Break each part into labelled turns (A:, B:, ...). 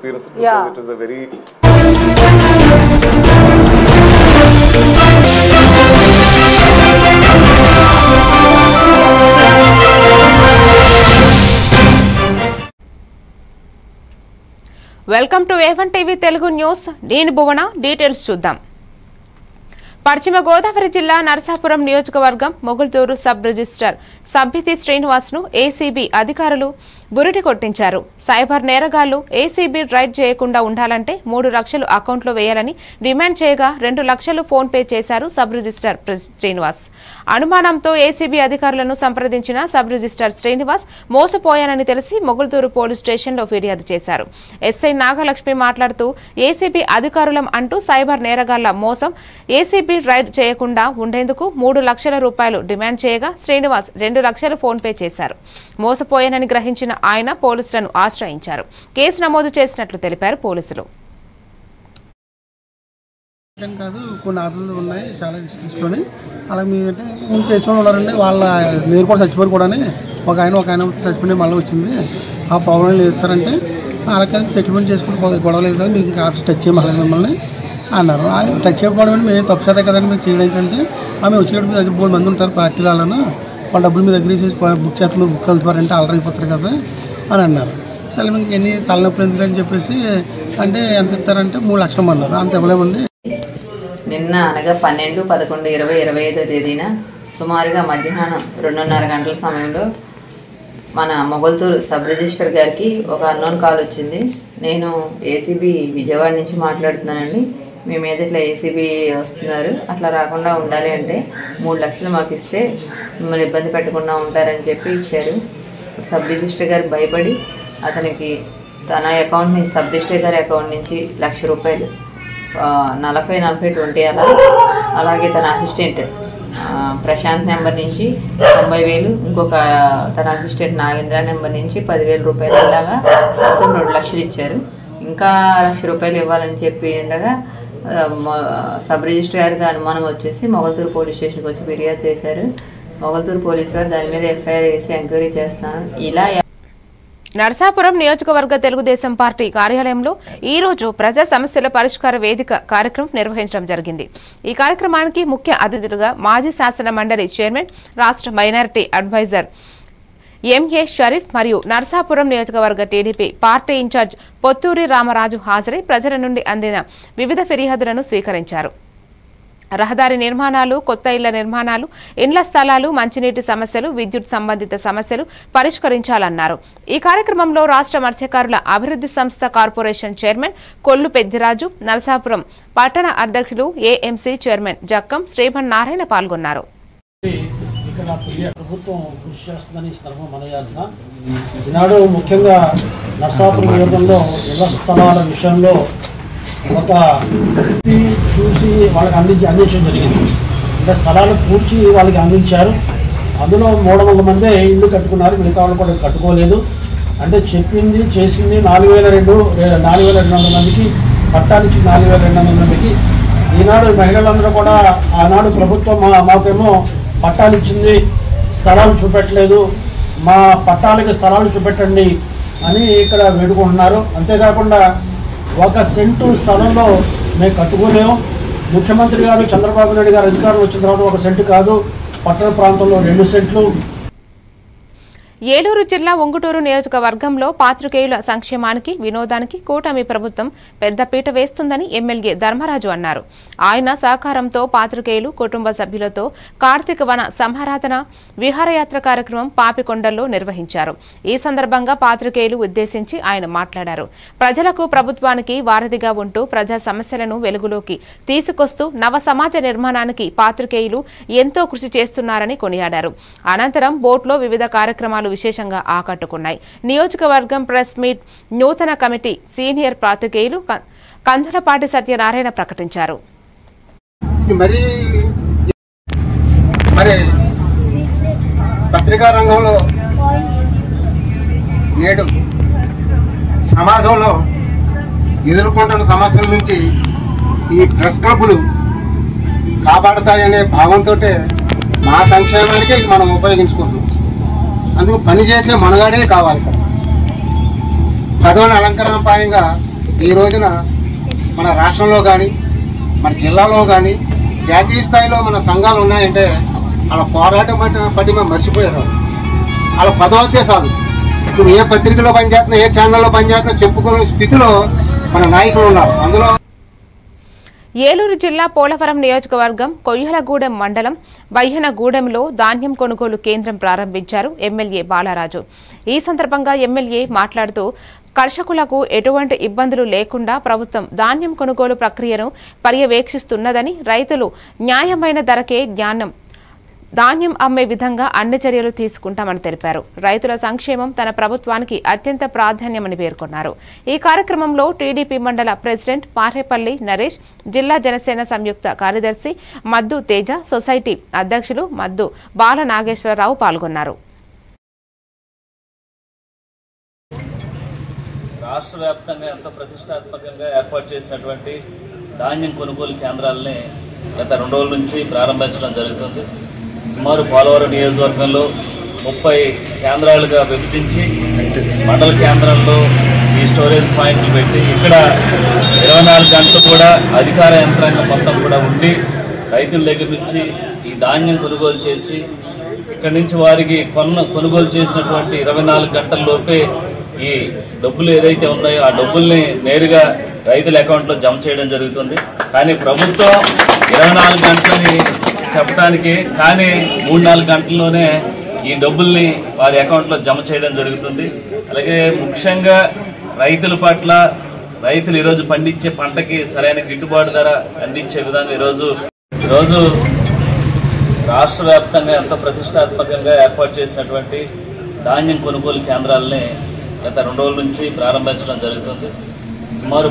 A: experience it because it is a very
B: welcome to A1 TV Telugu news. నేను భువన. Details చూద్దాం. పశ్చిమ గోదావరి జిల్లా నరసాపురం నియోజకవర్గం మొగుల్తూరు సబ్ రిజిస్ట్రార్ సభ్యతి శ్రీనివాస్ ను ఏసీబీ అధికారులు బురిటి కొట్టించారు. సైబర్ నేరగాళ్లు ఏసీబీ రైడ్ చేయకుండా ఉండాలంటే 3 లక్షలు అకౌంట్లో వేయాలని డిమాండ్ చేయగా 2 లక్షలు ఫోన్ పే చేశారు సబ్ రిజిస్ట్రార్ శ్రీనివాస్. అనుమానంతో ఏసీబీ అధికారులను సంప్రదించిన సబ్ రిజిస్ట్రార్ శ్రీనివాస్ మోసపోయానని తెలిసి మొగుల్తూరు పోలీస్ స్టేషన్లో ఫిర్యాదు చేశారు. ఎస్ఐ నాగలక్ష్మి మాట్లాడుతూ ఏసీబీ అధికారులం అంటూ సైబర్ నేరగాళ్ల మోసం ఏసీబీ రైడ్ చేయకుండా ఉండేందుకు 3 లక్షల రూపాయలు డిమాండ్ చేయగా శ్రీనివాస్ 2 లక్షలు ఫోన్ పే చేశారు. మోసపోయానని గ్రహించిన ఆయన పోలీసులను ఆశ్రయించారు. కేసు నమోదు చేసినట్లు తెలిపారు పోలీసులు.
C: కాదు కొన్ని ఆటలు ఉన్నాయి చాలా తీసుకొని అలా మీరంటే ముందు చేసుకొని ఉన్నారండి. వాళ్ళ మీరు కూడా చచ్చిపోయి కూడా ఒక ఆయన చచ్చిపోయి మళ్ళీ వచ్చింది. ఆ ప్రాబ్లం లేదు సార్ అంటే అలాగే సెటిల్మెంట్ చేసుకుని గొడవ లేదు కదా మీకు ఇంకా ఆఫీస్ టచ్ చేయమని మిమ్మల్ని అన్నారు. టచ్ చేయకపోవడం అంటే మేము తప్పు చేద్దాం కదండి మీరు చేయడం ఏంటంటే ఆమె వచ్చినప్పుడు మీ దగ్గర 3 మంది ఉంటారు పార్టీలు వాళ్ళను వాళ్ళ డబ్బులు మీ దగ్గర వేసేసి బుక్ చేస్తే మీరు బుక్ అయిపోయారంటే ఆల్రెడీ అయిపోతారు కదా అని అన్నారు. సరే మీకు ఎన్ని తలనొప్పులు ఎందుకు అని చెప్పేసి అంటే ఎంత ఇస్తారంటే 3 లక్షలు అన్నారు. అంత ఇవ్వలేమండి.
D: నిన్న అనగా 12/11/2025 తేదీన సుమారుగా మధ్యాహ్నం 2:30 గంటల సమయంలో మన మొగుల్తూరు సబ్ రిజిస్టర్ గారికి ఒక అన్నోన్ కాల్ వచ్చింది. నేను ఏసీబీ విజయవాడ నుంచి మాట్లాడుతున్నానండి. మీ మీద ఇట్లా ఏసీబీ వస్తున్నారు, అట్లా రాకుండా ఉండాలి అంటే 3 లక్షలు మాకు ఇస్తే మిమ్మల్ని ఇబ్బంది పెట్టకుండా ఉంటారని చెప్పి ఇచ్చారు. సబ్ రిజిస్టర్ గారు భయపడి అతనికి తన అకౌంట్ నుంచి సబ్ రిజిస్టర్ గారి అకౌంట్ నుంచి 1 లక్ష రూపాయలు 40-40-20 అలాగే తన అసిస్టెంట్ ప్రశాంత్ నెంబర్ నుంచి 90,000 ఇంకొక తన అసిస్టెంట్ నాగేంద్ర నెంబర్ నుంచి 10,000 రూపాయలు ఇలాగా మొత్తం 2 లక్షలు ఇచ్చారు. ఇంకా 1 లక్ష రూపాయలు ఇవ్వాలని చెప్పి ఉండగా సబ్ రిజిస్టర్ గారికి అనుమానం వచ్చేసి మొగల్తూరు పోలీస్ స్టేషన్కి వచ్చి ఫిర్యాదు చేశారు. మొగల్తూరు పోలీస్ గారు దాని మీద ఎఫ్ఐఆర్ వేసి ఎంక్వైరీ చేస్తున్నారు. ఇలా
B: నరసాపురం నియోజకవర్గ తెలుగుదేశం పార్టీ కార్యాలయంలో ఈ రోజు ప్రజా సమస్యల పరిష్కార వేదిక కార్యక్రమం నిర్వహించడం జరిగింది. ఈ కార్యక్రమానికి ముఖ్య అతిథులుగా మాజీ శాసన మండలి చైర్మన్, రాష్ట్ర మైనారిటీ అడ్వైజర్ ఎంఏ షరీఫ్ మరియు నరసాపురం నియోజకవర్గ TDP party incharge Pothuri Ramaraju హాజరై ప్రజల నుండి అందిన వివిధ ఫిర్యాదులను స్వీకరించారు. రహదారి నిర్మాణాలు, కొత్త ఇళ్ల నిర్మాణాలు, ఇండ్ల స్థలాలు, మంచినీటి సమస్యలు, విద్యుత్ సంబంధిత సమస్యలు పరిష్కరించాలన్నారు. ఈ కార్యక్రమంలో రాష్ట్ర మత్స్యకారుల అభివృద్ధి సంస్థ కార్పొరేషన్ చైర్మన్ కొల్లు పెద్దిరాజు, నరసాపురం పట్టణ అధ్యక్షులు ఏఎంసీ చైర్మన్ జక్కం శ్రీమన్నారాయణ పాల్గొన్నారు.
C: ప్రభుత్వం కృషి చేస్తుందని మనం చేస్తున్నా. ఈనాడు ముఖ్యంగా నరసాపురం నియోజకవర్గంలో ఇళ్ల స్థలాల విషయంలో ఒక చూసి వాళ్ళకి అందించడం జరిగింది. అంటే స్థలాలు పూడ్చి వాళ్ళకి అందించారు. అందులో 300 మందే ఇల్లు కట్టుకున్నారు, మిగతా వాళ్ళు కూడా కట్టుకోలేదు. అంటే చెప్పింది చేసింది 4,200 మందికి పట్టాలు ఇచ్చి 4,200 మందికి. ఈనాడు మహిళలందరూ కూడా ఆనాడు ప్రభుత్వం మాకేమో పట్టాలు ఇచ్చింది, స్థలాలు చూపెట్టలేదు, మా పట్టాలకి స్థలాలు చూపెట్టండి అని ఇక్కడ వేడుకుంటున్నారు. అంతేకాకుండా 1 సెంటు స్థలంలో మేము కట్టుకోలేము. ముఖ్యమంత్రి గారు చంద్రబాబు నాయుడు గారు అధికారం వచ్చిన తర్వాత 1 సెంటు కాదు, పట్టణ ప్రాంతంలో 2 సెంట్లు.
B: ఏలూరు జిల్లా ఉంగుటూరు నియోజకవర్గంలో పాత్రికేయుల సంక్షేమానికి, వినోదానికి కూటమి ప్రభుత్వం పెద్దపీట వేస్తుందని ఎమ్మెల్యే ధర్మరాజు అన్నారు. ఆయన సహకారంతో పాత్రికేయులు కుటుంబ సభ్యులతో కార్తీక వన సంహారాధన విహారయాత్ర కార్యక్రమం పాపికొండల్లో నిర్వహించారు. ఈ సందర్భంగా పాత్రికేయులు ఉద్దేశించి ఆయన మాట్లాడారు. ప్రజలకు, ప్రభుత్వానికి వారధిగా ఉంటూ ప్రజా సమస్యలను వెలుగులోకి తీసుకొస్తూ నవ సమాజ నిర్మాణానికి పాత్రికేయులు ఎంతో కృషి చేస్తున్నారని కొనియాడారు. అనంతరం బోట్లో వివిధ కార్యక్రమాలు విశేషంగా ఆకట్టుకున్నాయి. నియోజకవర్గం ప్రెస్ మీట్ నూతన కమిటీ సీనియర్ పాత్రికేయులు కందులపాటి సత్యనారాయణ ప్రకటించారు.
E: పత్రికా రంగంలో నేడు సమాజంలో ఎదుర్కొంటున్న సమస్యల నుంచి ఈ ప్రెస్ క్లబ్లు కాపాడతాయనే భావంతో మా సంక్షేమానికే ఇది మనం ఉపయోగించుకుంటున్నాం. అందుకు పనిచేసే మనగాడే కావాలి. పదవుల అలంకరణపాయంగా ఈ రోజున మన రాష్ట్రంలో కానీ మన జిల్లాలో కానీ జాతీయ స్థాయిలో మన సంఘాలు ఉన్నాయంటే వాళ్ళ పోరాటం పట్టి మేము మర్చిపోయారు. వాళ్ళ పదవతే చాలు. ఇప్పుడు ఏ పత్రికలో పనిచేస్తున్నా, ఏ ఛానల్లో పనిచేస్తున్నా చెప్పుకునే స్థితిలో మన నాయకులు ఉన్నారు. అందులో
B: ఏలూరు జిల్లా పోలవరం నియోజకవర్గం కొయ్యలగూడెం మండలం బయ్యనగూడెంలో ధాన్యం కొనుగోలు కేంద్రం ప్రారంభించారు ఎమ్మెల్యే బాలరాజు. ఈ సందర్భంగా ఎమ్మెల్యే మాట్లాడుతూ కర్షకులకు ఎటువంటి ఇబ్బందులు లేకుండా ప్రభుత్వం ధాన్యం కొనుగోలు ప్రక్రియను పర్యవేక్షిస్తున్నదని, రైతులు న్యాయమైన ధరకే ధాన్యం అమ్మే విధంగా అన్ని చర్యలు తీసుకుంటామని తెలిపారు. రైతుల సంక్షేమం తన ప్రభుత్వానికి అత్యంత ప్రాధాన్యమని పేర్కొన్నారు. ఈ కార్యక్రమంలో టీడీపీ మండల ప్రెసిడెంట్ పారేపల్లి నరేష్, జిల్లా జనసేన సంయుక్త కార్యదర్శి మద్దు తేజ, సొసైటీ అధ్యక్షులు మద్దు బాల నాగేశ్వరరావు పాల్గొన్నారు.
A: రాష్ట్ర వ్యాప్తంగా ఎంతో ప్రతిష్టాత్మకంగా ఏర్పాటు చేసినటువంటి ధాన్యం కొనుగోలు కేంద్రాలని గత 2 రోజుల నుంచి ప్రారంభించడం జరుగుతుంది. సుమారు పోలవరం నియోజకవర్గంలో 30 కేంద్రాలుగా విభజించి మండల కేంద్రంలో ఈ స్టోరేజ్ పాయింట్లు పెట్టి ఇక్కడ 24 గంటలు కూడా అధికార యంత్రాంగం మొత్తం కూడా ఉండి రైతుల దగ్గర నుంచి ఈ ధాన్యం కొనుగోలు చేసి ఇక్కడి నుంచి వారికి కొనుగోలు చేసినటువంటి 24 గంటల లోపే ఈ డబ్బులు ఏదైతే ఉన్నాయో ఆ డబ్బుల్ని నేరుగా రైతుల అకౌంట్లో జమ చేయడం జరుగుతుంది. కానీ ప్రభుత్వం 24 గంటలని చెప్పడానికి కానీ 3-4 గంటల్లోనే ఈ డబ్బుల్ని వారి అకౌంట్లో జమ చేయడం జరుగుతుంది. అలాగే ముఖ్యంగా రైతుల పట్ల రైతులు ఈరోజు పండించే పంటకి సరైన గిట్టుబాటు ధర అందించే విధంగా ఈరోజు రాష్ట్ర వ్యాప్తంగా ఎంతో ప్రతిష్టాత్మకంగా ఏర్పాటు చేసినటువంటి ధాన్యం కొనుగోలు కేంద్రాలని గత 2 రోజుల నుంచి ప్రారంభించడం జరుగుతుంది. సుమారు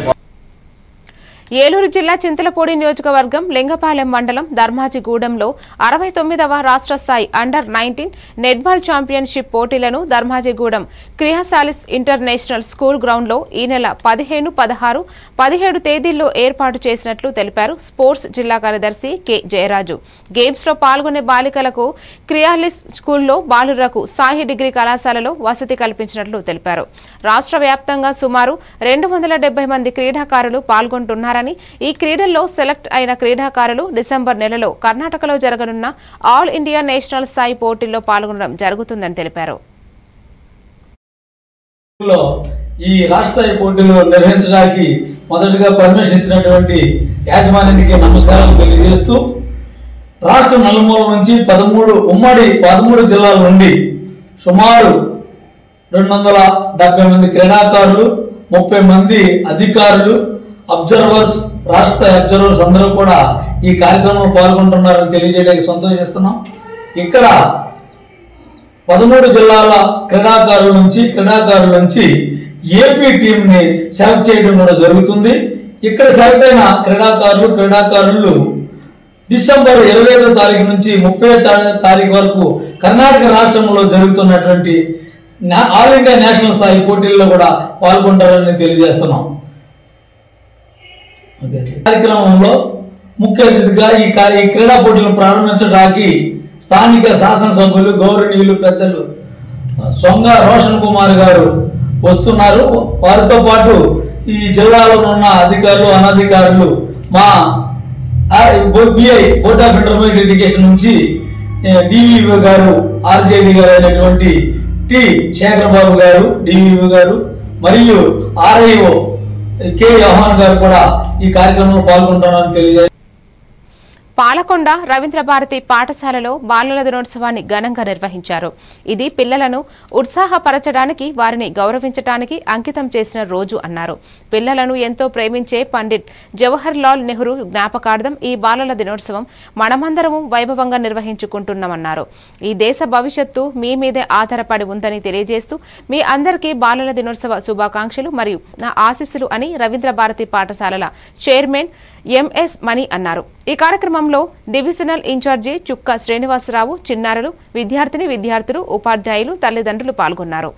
B: ఏలూరు జిల్లా చింతలపూడి నియోజకవర్గం లింగపాలెం మండలం ధర్మాజిగూడెంలో 69వ రాష్ట్ర స్థాయి అండర్-19 నెట్బాల్ ఛాంపియన్షిప్ పోటీలను ధర్మాజిగూడెం క్రియాసాలిస్ ఇంటర్నేషనల్ స్కూల్ గ్రౌండ్లో ఈ నెల 15, 16, 17 తేదీల్లో ఏర్పాటు చేసినట్లు తెలిపారు స్పోర్ట్స్ జిల్లా కార్యదర్శి కె జయరాజు. గేమ్స్ లో పాల్గొనే బాలికలకు క్రియాలిస్ స్కూల్లో, బాలురకు సాయి డిగ్రీ కళాశాలలో వసతి కల్పించినట్లు తెలిపారు. రాష్ట్ర వ్యాప్తంగా సుమారు 270 మంది క్రీడాకారులు పాల్గొంటున్నారని, ఈ క్రీడల్లో సెలెక్ట్ అయిన క్రీడాకారులు డిసెంబర్ నెలలో కర్ణాటకలో జరగనున్న ఆల్ ఇండియా నేషనల్ స్థాయి పోటీల్లో పాల్గొనడం జరుగుతుందని తెలిపారు.
F: ఈ రాష్ట్ర స్థాయి పోటీలు నిర్వహించడానికి మొదటిగా పర్మిషన్ ఇచ్చినటువంటి యాజమాన్యానికి నమస్కారాలు తెలియజేస్తూ రాష్ట్ర నలుమూల నుంచి 13 జిల్లాల నుండి సుమారు 270 మంది క్రీడాకారులు, 30 మంది అధికారులు, అబ్జర్వర్స్, రాష్ట్ర అబ్జర్వర్స్ అందరూ కూడా ఈ కార్యక్రమంలో పాల్గొంటున్నారని తెలియజేయడానికి సంతోషిస్తున్నాం. ఇక్కడ 13 జిల్లాల క్రీడాకారుల నుంచి ఏపీ టీంని సెలెక్ట్ చేయడం కూడా జరుగుతుంది. ఇక్కడ సెలెక్ట్ అయిన క్రీడాకారులు డిసెంబర్ 25వ తారీఖు నుంచి 30వ తారీఖు వరకు కర్ణాటక రాష్ట్రంలో జరుగుతున్నటువంటి ఆల్ ఇండియా నేషనల్ స్థాయి పోటీల్లో కూడా పాల్గొంటారని తెలియజేస్తున్నాం. కార్యక్రమంలో ముఖ్య అతిథిగా ఈ క్రీడా పోటీలను ప్రారంభించడానికి స్థానిక శాసనసభ్యులు గౌరవనీయులు పెద్దలు సొంగ రోషన్ కుమార్ గారు వస్తున్నారు. వారితో పాటు ఈ జిల్లాలో ఉన్న అధికారులు, అనధికారులు, మా బోర్డ్ ఆఫ్ ఇంటర్మీడియట్ ఎడ్యుకేషన్ నుంచి డివిఓ గారు, ఆర్జేడి గారు అయినటువంటి టి శేఖర్ బాబు గారు, డివిఓ గారు మరియు ఆర్ఐఓ కె యోహాన్ గారు కూడా ఈ కార్యక్రమంలో పాల్గొంటున్నారని తెలియజేస్తారు.
B: పాలకొండ రవీంద్ర భారతి పాఠశాలలో బాలల దినోత్సవాన్ని ఘనంగా నిర్వహించారు. ఇది పిల్లలను ఉత్సాహపరచడానికి, వారిని గౌరవించడానికి అంకితం చేసిన రోజు అన్నారు. పిల్లలను ఎంతో ప్రేమించే పండిట్ జవహర్ లాల్ నెహ్రూ జ్ఞాపకార్థం ఈ బాలల దినోత్సవం మనమందరము వైభవంగా నిర్వహించుకుంటున్నామన్నారు. ఈ దేశ భవిష్యత్తు మీ మీదే ఆధారపడి ఉందని తెలియజేస్తూ మీ అందరికీ బాలల దినోత్సవ శుభాకాంక్షలు మరియు నా ఆశీస్సులు అని రవీంద్ర భారతి పాఠశాలల చైర్మన్ ఎంఎస్ మణి అన్నారు. ఈ కార్యక్రమంలో డివిజనల్ ఇన్ఛార్జి చుక్క శ్రీనివాసరావు, చిన్నారులు, విద్యార్థులు, ఉపాధ్యాయులు, తల్లిదండ్రులు పాల్గొన్నారు.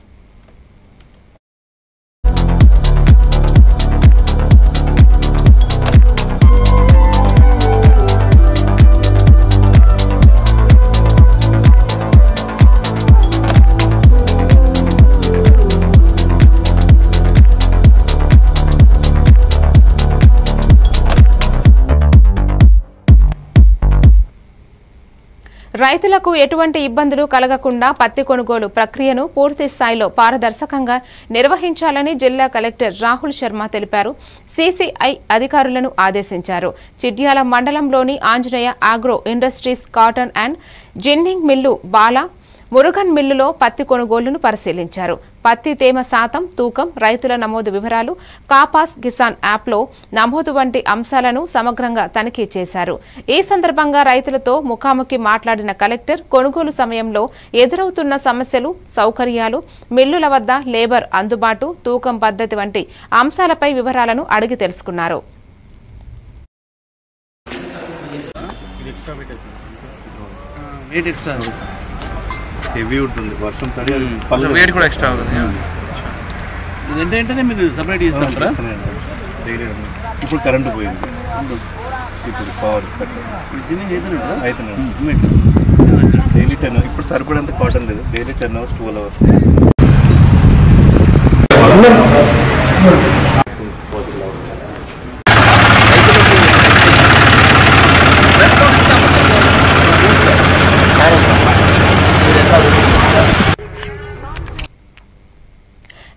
B: రైతులకు ఎటువంటి ఇబ్బందులు కలగకుండా పత్తి కొనుగోలు ప్రక్రియను పూర్తి స్థాయిలో పారదర్శకంగా నిర్వహించాలని జిల్లా కలెక్టర్ రాహుల్ శర్మ తెలిపారు. సీసీఐ అధికారులను ఆదేశించారు. చిట్యాల మండలంలోని Anjaneya agro industries cotton and ginning mill Bala Murugan మిల్లులో పత్తి కొనుగోలును పరిశీలించారు. పత్తి తేమ శాతం, తూకం, రైతుల నమోదు వివరాలు, కాపాస్ కిసాన్ యాప్లో నమోదు వంటి అంశాలను సమగ్రంగా తనిఖీ చేశారు. ఈ సందర్భంగా రైతులతో ముఖాముఖి మాట్లాడిన కలెక్టర్ కొనుగోలు సమయంలో ఎదురవుతున్న సమస్యలు, సౌకర్యాలు, మిల్లుల వద్ద లేబర్ అందుబాటు, తూకం పద్ధతి వంటి అంశాలపై వివరాలను అడిగి తెలుసుకున్నారు.
G: హెవీ ఉంటుంది వర్షం పడి
H: వెయిట్ కూడా ఎక్స్ట్రా అవుతుంది.
G: ఇదేంటంటే మీరు సపరేట్ చేస్తారా? ఇప్పుడు కరెంటు పోయింది, ఇప్పుడు పవర్ అవుతున్నాడు. డైలీ 10 hours ఇప్పుడు సరిపడంత కాటన్ లేదు. Daily 10 hours 12 hours.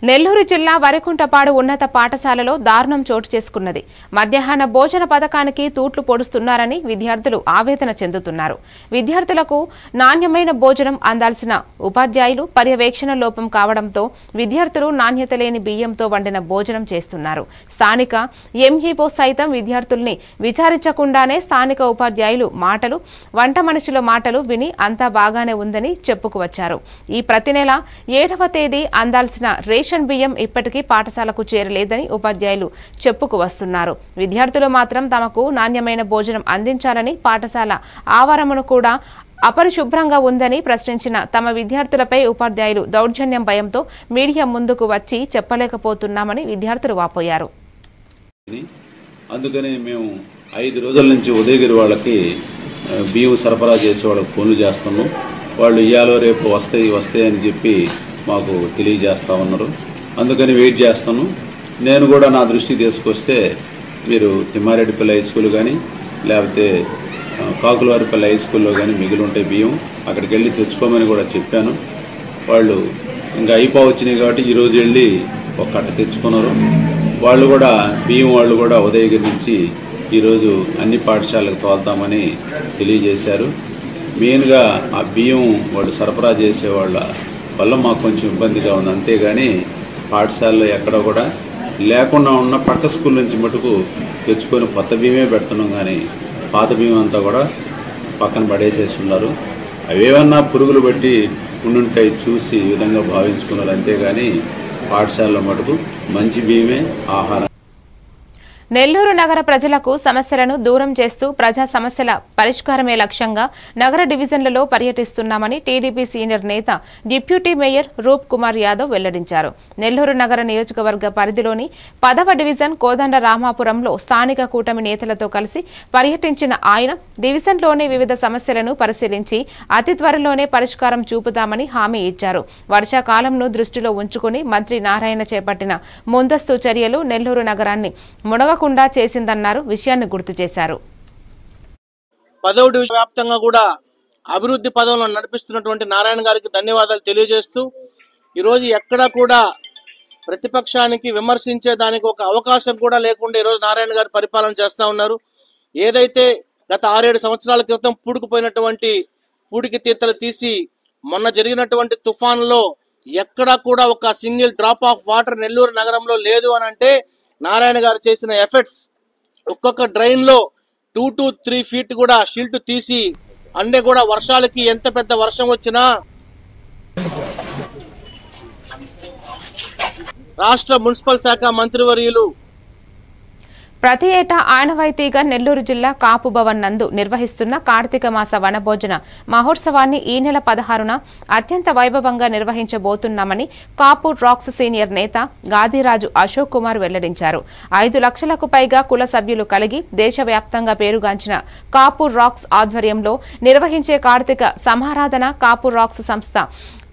B: నెల్లూరు జిల్లా వరికుంటపాడు ఉన్నత పాఠశాలలో దారుణం చోటు చేసుకున్నది. మధ్యాహ్న భోజన పథకానికి తూట్లు పొడుస్తున్నారని విద్యార్థులు ఆవేదన చెందుతున్నారు. విద్యార్థులకు నాణ్యమైన భోజనం అందాల్సిన ఉపాధ్యాయులు పర్యవేక్షణ లోపం కావడంతో విద్యార్థులు నాణ్యత లేని బియ్యంతో వండిన భోజనం చేస్తున్నారు. స్థానిక ఎంఈఓ సైతం విద్యార్థుల్ని విచారించకుండానే స్థానిక ఉపాధ్యాయులు మాటలు, వంట మనుషుల మాటలు విని అంతా బాగానే ఉందని చెప్పుకువచ్చారు. ఈ ప్రతి నెల 7వ తేదీ అందాల్సిన రేషన్ బియ్యం ఇప్పటికీ పాఠశాలకు చేరలేదని ఉపాధ్యాయులు చెప్పుకు వస్తున్నారు. విద్యార్థులు మాత్రం తమకు నాణ్యమైన భోజనం అందించాలని, పాఠశాల ఆవరణను కూడా అపరిశుభ్రంగా ఉందని ప్రశ్నించిన తమ విద్యార్థులపై ఉపాధ్యాయులు దౌర్జన్యం భయంతో మీడియా ముందుకు వచ్చి చెప్పలేకపోతున్నామని విద్యార్థులు వాపోయారు.
I: అందుకని మేము 5 రోజుల నుంచి ఉదయగిరి వాళ్ళకి బియ్యం సరఫరా చేసే వాళ్ళకి ఫోన్లు చేస్తున్నాం. వాళ్ళు ఇయ్యాలో రేపు వస్తాయి అని చెప్పి మాకు తెలియజేస్తూ ఉన్నారు. అందుకని వెయిట్ చేస్తాను. నేను కూడా నా దృష్టికి తీసుకొస్తే మీరు తిమ్మారెడ్డిపల్లి హై స్కూల్ కానీ లేకపోతే కాకులవారిపల్లి హై స్కూల్లో కానీ మిగిలి ఉంటాయి బియ్యం, అక్కడికి వెళ్ళి తెచ్చుకోమని కూడా చెప్పాను. వాళ్ళు ఇంకా అయిపోవచ్చినాయి కాబట్టి ఈరోజు వెళ్ళి ఒక కట్ట తెచ్చుకున్నారు. వాళ్ళు కూడా బియ్యం వాళ్ళు కూడా ఉదయగిరి నుంచి ఈరోజు అన్ని పాఠశాలకు తోలుతామని తెలియజేశారు. మెయిన్గా ఆ బియ్యం వాళ్ళు సరఫరా చేసేవాళ్ళ వల్ల మాకు కొంచెం ఇబ్బందిగా ఉంది. అంతేగాని పాఠశాలలో ఎక్కడ కూడా లేకుండా ఉన్న పక్క స్కూల్ నుంచి మటుకు తెచ్చుకొని కొత్త బియ్యమే పెడుతున్నాం, కానీ పాత బియ్యం అంతా కూడా పక్కన పడేసేస్తున్నారు. అవేమన్నా పురుగులు బట్టి ఉండుంటాయి చూసి ఈ విధంగా భావించుకున్నారు. అంతేగాని పాఠశాలలో మటుకు మంచి బియ్యమే ఆహారం.
B: నెల్లూరు నగర ప్రజలకు సమస్యలను దూరం చేస్తూ ప్రజా సమస్యల పరిష్కారమే లక్ష్యంగా నగర డివిజన్లలో పర్యటిస్తున్నామని టీడీపీ సీనియర్ నేత డిప్యూటీ మేయర్ రూప్ కుమార్ యాదవ్ వెల్లడించారు. నెల్లూరు నగర నియోజకవర్గ పరిధిలోని 10వ డివిజన్ కోదండ రామాపురంలో స్థానిక కూటమి నేతలతో కలిసి పర్యటించిన ఆయన డివిజన్లోని వివిధ సమస్యలను పరిశీలించి అతి త్వరలోనే పరిష్కారం చూపుతామని హామీ ఇచ్చారు. వర్షాకాలంను దృష్టిలో ఉంచుకుని మంత్రి నారాయణ చేపట్టిన ముందస్తు చర్యలు నెల్లూరు నగరాన్ని మునగకుండా చేసిందన్నారు. విషయాన్ని గుర్తు చేశారు.
J: 10వ డివిజన్ వ్యాప్తంగా కూడా అభివృద్ధి పదంలో నడిపిస్తున్నటువంటి నారాయణ గారికి ధన్యవాదాలు తెలియజేస్తూ, ఈరోజు ఎక్కడా కూడా ప్రతిపక్షానికి విమర్శించే దానికి ఒక అవకాశం కూడా లేకుండా ఈరోజు నారాయణ గారు పరిపాలన చేస్తూ ఉన్నారు. ఏదైతే గత 6-7 సంవత్సరాల క్రితం పూడుకుపోయినటువంటి పూడికి తీతలు తీసి మొన్న జరిగినటువంటి తుఫాన్లో ఎక్కడా కూడా ఒక single drop of water Nellore నగరంలో లేదు అని అంటే నారాయణ గారు చేసిన ఎఫర్ట్స్. ఒక్కొక్క డ్రైన్ లో 2 to 3 feet కూడా షిల్ట్ తీసి అంటే కూడా వర్షాలకి ఎంత పెద్ద వర్షం వచ్చినా రాష్ట్ర మున్సిపల్ శాఖ మంత్రివర్యులు
B: ప్రతి ఏటా ఆనవాయితీగా నెల్లూరు జిల్లా కాపు భవన్ నందు నిర్వహిస్తున్న కార్తీక మాస వనభోజన మహోత్సవాన్ని ఈ నెల 16న అత్యంత వైభవంగా నిర్వహించబోతున్నామని కాపు రాక్స్ సీనియర్ నేత గాదిరాజు అశోక్ కుమార్ వెల్లడించారు. 5 లక్షలకు పైగా కుల సభ్యులు కలిగి దేశవ్యాప్తంగా పేరుగాంచిన కాపు రాక్స్ ఆధ్వర్యంలో నిర్వహించే కార్తీక సమారాధన కాపు రాక్స్ సంస్థ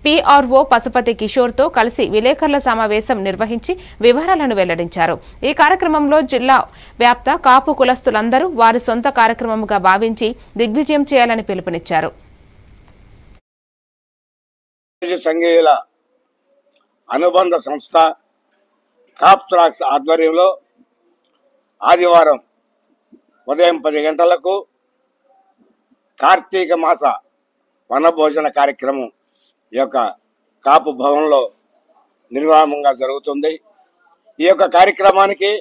B: పీఆర్ఓ పశుపతి కిషోర్తో కలిసి విలేకరుల సమావేశం నిర్వహించి వివరాలను వెల్లడించారు. ఈ కార్యక్రమంలో జిల్లా వ్యాప్త కాపు కులస్తులందరూ వారి సొంత కార్యక్రమంగా భావించి దిగ్విజయం చేయాలని పిలుపునిచ్చారు.
H: సంఘీయుల అనుబంధ సంస్థ కాప్స్రాక్స్ ఆధ్వర్యంలో ఆదివారం ఉదయం 10 గంటలకు కార్తీక మాస వనభోజన కార్యక్రమం ఈ యొక్క కాపు భవన్లో నిర్వాహంగా జరుగుతుంది. ఈ యొక్క కార్యక్రమానికి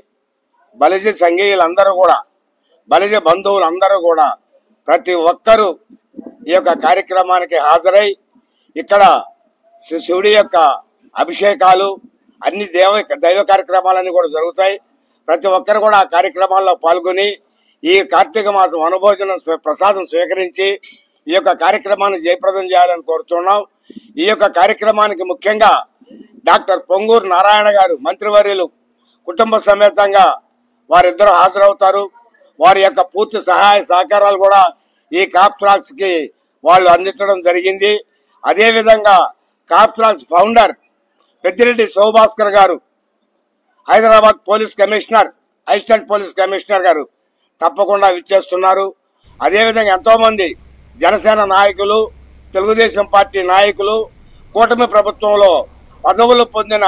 H: బలిజ సంఘీయులందరూ కూడా, బలిజ బంధువులందరూ కూడా ప్రతి ఒక్కరూ ఈ యొక్క కార్యక్రమానికి హాజరై ఇక్కడ శివుడి యొక్క అభిషేకాలు అన్ని దైవ కార్యక్రమాలన్నీ కూడా జరుగుతాయి. ప్రతి ఒక్కరు కూడా ఆ కార్యక్రమాల్లో పాల్గొని ఈ కార్తీక మాసం వనభోజనం ప్రసాదం స్వీకరించి ఈ యొక్క కార్యక్రమాన్ని జయప్రదం చేయాలని కోరుతున్నాం. ఈ యొక్క కార్యక్రమానికి ముఖ్యంగా డాక్టర్ పొంగూరు నారాయణ గారు మంత్రివర్యులు కుటుంబ సమేతంగా వారిద్దరూ హాజరవుతారు. వారి యొక్క పూర్తి సహాయ సహకారాలు కూడా ఈ కాప్స్రాక్స్ కి వాళ్ళు అందించడం జరిగింది. అదేవిధంగా కాప్స్రాక్స్ ఫౌండర్ పెద్దిరెడ్డి శివభాస్కర్ గారు, Hyderabad police commissioner, assistant police commissioner గారు తప్పకుండా విచ్చేస్తున్నారు. అదేవిధంగా ఎంతో మంది జనసేన నాయకులు, తెలుగుదేశం పార్టీ నాయకులు, కూటమి ప్రభుత్వంలో పదవులు పొందిన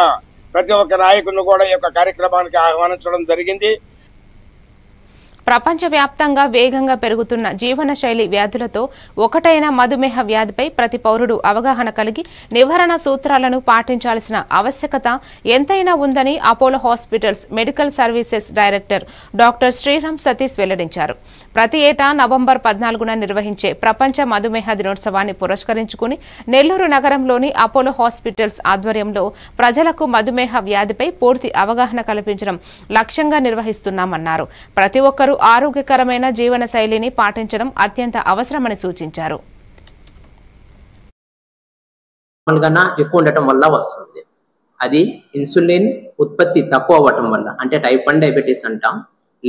H: ప్రతి ఒక్క నాయకుడిని కూడా ఈ యొక్క కార్యక్రమానికి ఆహ్వానించడం జరిగింది.
B: ప్రపంచవ్యాప్తంగా వేగంగా పెరుగుతున్న జీవనశైలి వ్యాధులతో ఒకటైన మధుమేహ వ్యాధిపై ప్రతి పౌరుడు అవగాహన కలిగి నివారణ సూత్రాలను పాటించాల్సిన ఆవశ్యకత ఎంతైనా ఉందని Apollo hospitals medical services director doctor Sriram Satish వెల్లడించారు. ప్రతి ఏటా నవంబర్ 14న నిర్వహించే ప్రపంచ మధుమేహ దినోత్సవాన్ని పురస్కరించుకుని నెల్లూరు నగరంలోని అపోలో హాస్పిటల్స్ ఆధ్వర్యంలో ప్రజలకు మధుమేహ వ్యాధిపై పూర్తి అవగాహన కల్పించడం లక్ష్యంగా నిర్వహిస్తున్నామన్నారు. ప్రతి ఒక్కరూ ఆరోగ్యకరమైన జీవన శైలిని పాటించడం అత్యంత అవసరమని సూచించారు.
K: ఎక్కువ ఉండటం వల్ల వస్తుంది. అది ఇన్సులిన్ ఉత్పత్తి తక్కువ అవ్వటం వల్ల, అంటే టైప్ 1 డయాబెటీస్ అంటాం,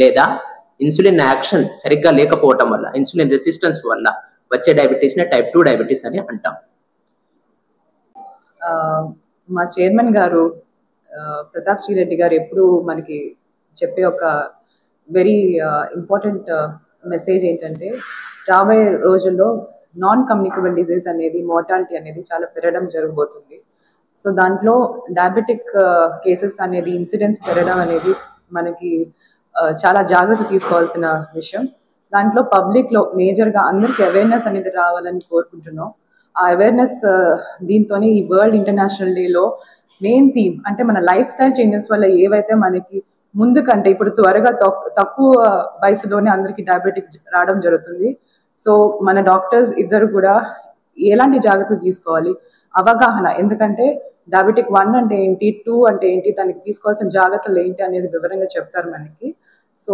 K: లేదా ఇన్సులిన్ యాక్షన్ సరిగ్గా లేకపోవటం వల్ల, ఇన్సులిన్ రెసిస్టెన్స్ వల్ల వచ్చే డయాబెటీస్ ని టైప్ 2 డయాబెటీస్ అని అంటాం.
L: మా చైర్మన్ గారు ప్రతాప్ శ్రీరెడ్డి గారు ఎప్పుడు మనకి చెప్పే ఒక వెరీ ఇంపార్టెంట్ మెసేజ్ ఏంటంటే, రాబోయే రోజుల్లో నాన్ కమ్యూనికబుల్ డిజీజ్ అనేది, మోర్టాలిటీ అనేది చాలా పెరగడం జరగబోతుంది. సో దాంట్లో డయాబెటిక్ కేసెస్ అనేది, ఇన్సిడెంట్స్ పెరగడం అనేది మనకి చాలా జాగ్రత్త తీసుకోవాల్సిన విషయం. దాంట్లో పబ్లిక్లో మేజర్గా అందరికీ అవేర్నెస్ అనేది రావాలని కోరుకుంటున్నాం. ఆ అవేర్నెస్ దీంతోనే ఈ వరల్డ్ ఇంటర్నేషనల్ డేలో మెయిన్ థీమ్ అంటే మన లైఫ్ స్టైల్ చేంజెస్ వల్ల ఏవైతే మనకి ముందు కంటే ఇప్పుడు త్వరగా తక్కువ వయసులోనే అందరికీ డయాబెటిక్ రావడం జరుగుతుంది. సో మన డాక్టర్స్ ఇద్దరు కూడా ఎలాంటి జాగ్రత్తలు తీసుకోవాలి, అవగాహన, ఎందుకంటే డయాబెటిక్ 1 అంటే ఏంటి, 2 అంటే ఏంటి, దానికి తీసుకోవాల్సిన జాగ్రత్తలు ఏంటి అనేది వివరంగా చెప్తారు మనకి. సో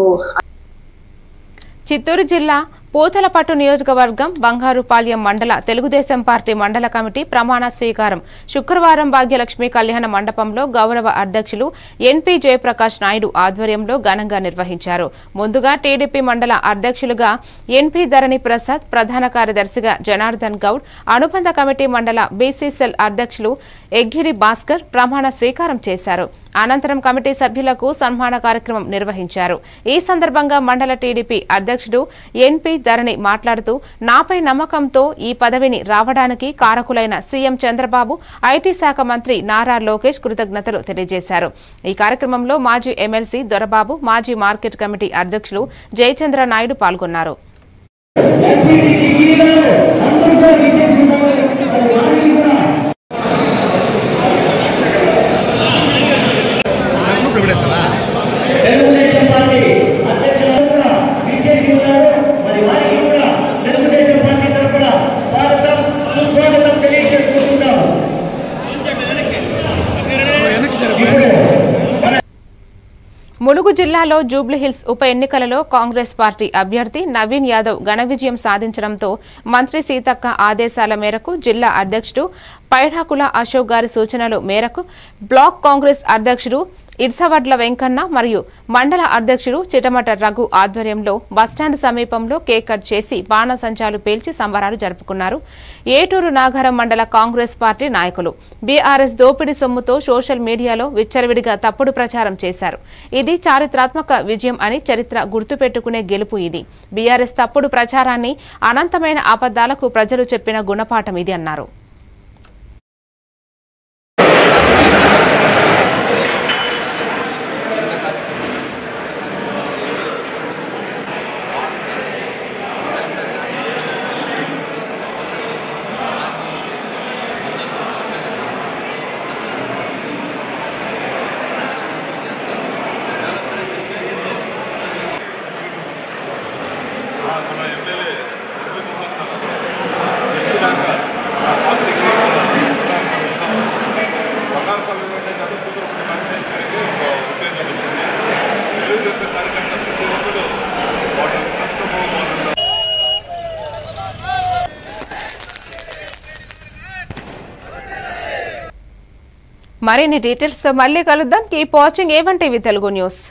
B: చిత్తూరు జిల్లా పూతలపట్టు నియోజకవర్గం బంగారుపాళ్యం మండల తెలుగుదేశం పార్టీ మండల కమిటీ ప్రమాణ స్వీకారం శుక్రవారం భాగ్యలక్ష్మి కళ్యాణ మండపంలో గౌరవ అధ్యక్షులు ఎన్పి జయప్రకాష్ నాయుడు ఆధ్వర్యంలో ఘనంగా నిర్వహించారు. ముందుగా టీడీపీ మండల అధ్యక్షులుగా ఎన్పి ధరణి ప్రసాద్, ప్రధాన కార్యదర్శిగా జనార్దన్ గౌడ్, అనుబంధ కమిటీ మండల బీసీ సెల్ అధ్యక్షులు ఎగ్గిడి భాస్కర్ ప్రమాణ స్వీకారం చేశారు. అనంతరం కమిటీ సభ్యులకు సన్మాన కార్యక్రమం నిర్వహించారు. ఈ సందర్భంగా మండల టీడీపీ అధ్యక్షుడు ఎన్పి ధరణి మాట్లాడుతూ, నాపై నమ్మకంతో ఈ పదవిని రావడానికి కారకులైన సీఎం చంద్రబాబు, ఐటీ శాఖ మంత్రి నారా లోకేష్ కృతజ్ఞతలు తెలియజేశారు. ఈ కార్యక్రమంలో మాజీ ఎమ్మెల్సీ దొరబాబు, మాజీ మార్కెట్ కమిటీ అధ్యక్షులు జయచంద్ర నాయుడు పాల్గొన్నారు. ములుగు జిల్లాలో జూబ్లీహిల్స్ ఉప ఎన్నికలలో కాంగ్రెస్ పార్టీ అభ్యర్థి నవీన్ యాదవ్ ఘన విజయం సాధించడంతో మంత్రి సీతక్క ఆదేశాల మేరకు జిల్లా అధ్యక్షుడు పైడాకుల అశోక్ గారి సూచనల మేరకు బ్లాక్ కాంగ్రెస్ అధ్యక్షుడు ఇర్సవడ్ల వెంకన్న మరియు మండల అధ్యక్షుడు చిటమట రఘు ఆధ్వర్యంలో బస్టాండ్ సమీపంలో కేక్ కట్ చేసి బాణసంచాలు పేల్చి సంబరాలు జరుపుకున్నారు. ఏటూరు నాగారం మండల కాంగ్రెస్ పార్టీ నాయకులు బీఆర్ఎస్ దోపిడీ సొమ్ముతో సోషల్ మీడియాలో విచ్చలవిడిగా తప్పుడు ప్రచారం చేశారు. ఇది చారిత్రాత్మక విజయం అని చరిత్ర గుర్తుపెట్టుకునే గెలుపు ఇది. బీఆర్ఎస్ తప్పుడు ప్రచారాన్ని, అనంతమైన అబద్దాలకు ప్రజలు చెప్పిన గుణపాఠం ఇది అన్నారు. మరిన్ని డీటెయిల్స్ తో మళ్ళీ కలుద్దాం. Keep watching A1 TV Telugu news.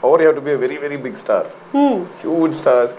M: Or you have to be a very, very big star. Huge stars.